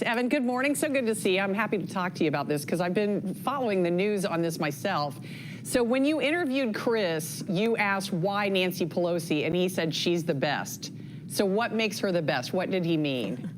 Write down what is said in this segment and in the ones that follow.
Evan, good morning. So good to see you. I'm happy to talk to you about this because I've been following the news on this myself. So when you interviewed Chris, you asked why Nancy Pelosi, and he said she's the best. So what makes her the best? What did he mean?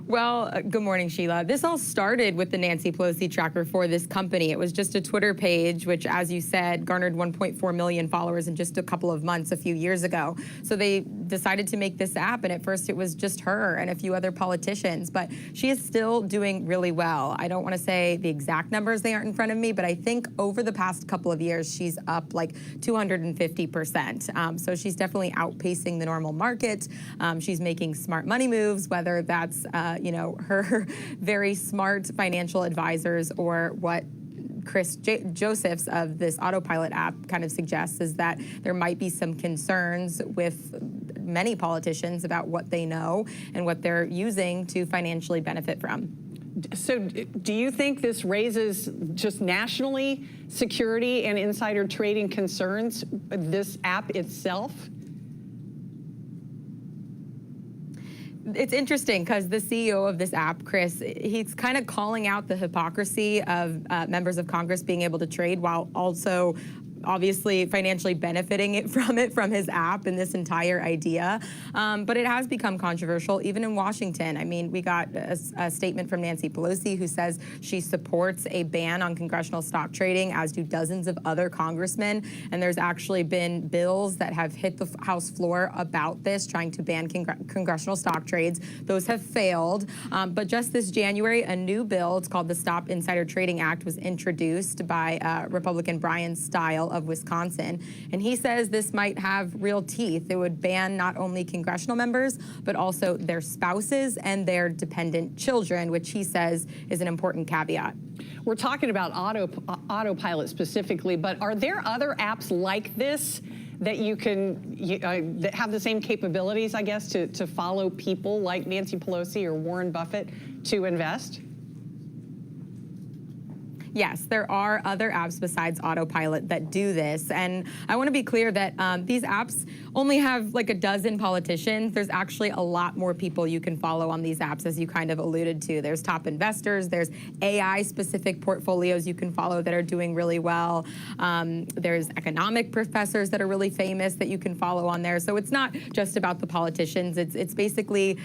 Well, good morning, Sheila. This all started with the Nancy Pelosi tracker for this company. It was just a Twitter page, which, as you said, garnered 1.4 million followers in just a couple of months a few years ago. So they decided to make this app, and at first it was just her and a few other politicians, but she is still doing really well. I don't want to say the exact numbers, they aren't in front of me, but I think over the past couple of years, she's up like 250%. So she's definitely outpacing the normal market. She's making smart money moves, whether that's her very smart financial advisors, or what Chris Josephs of this AutoPilot app kind of suggests is that there might be some concerns with many politicians about what they know and what they're using to financially benefit from. So do you think this raises just nationally security and insider trading concerns, this app itself? It's interesting because the CEO of this app, Chris, he's kind of calling out the hypocrisy of members of Congress being able to trade while also obviously financially benefiting from his app and this entire idea. But it has become controversial, even in Washington. I mean, we got a statement from Nancy Pelosi who says she supports a ban on congressional stock trading, as do dozens of other congressmen. And there's actually been bills that have hit the House floor about this, trying to ban congressional stock trades. Those have failed. But just this January, a new bill, it's called the Stop Insider Trading Act, was introduced by Republican Brian Stile of Wisconsin, and he says this might have real teeth. It would ban not only congressional members, but also their spouses and their dependent children, which he says is an important caveat. We're talking about AutoPilot specifically, but are there other apps like this that you can that have the same capabilities, I guess, to follow people like Nancy Pelosi or Warren Buffett to invest? Yes, there are other apps besides AutoPilot that do this. And I want to be clear that these apps only have like a dozen politicians. There's actually a lot more people you can follow on these apps, as you kind of alluded to. There's top investors. There's AI-specific portfolios you can follow that are doing really well. There's economic professors that are really famous that you can follow on there. So it's not just about the politicians. It's basically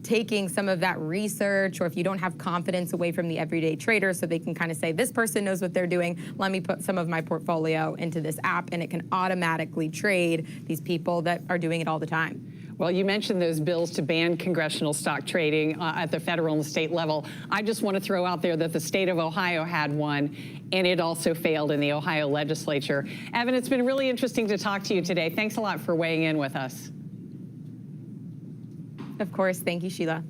taking some of that research, or if you don't have confidence, away from the everyday trader, so they can kind of say, this person knows what they're doing, let me put some of my portfolio into this app, and it can automatically trade these people that are doing it all the time. Well, you mentioned those bills to ban congressional stock trading at the federal and state level. I just want to throw out there that the state of Ohio had one, and it also failed in the Ohio legislature. Evan, it's been really interesting to talk to you today. Thanks a lot for weighing in with us. Of course. Thank you, Sheila.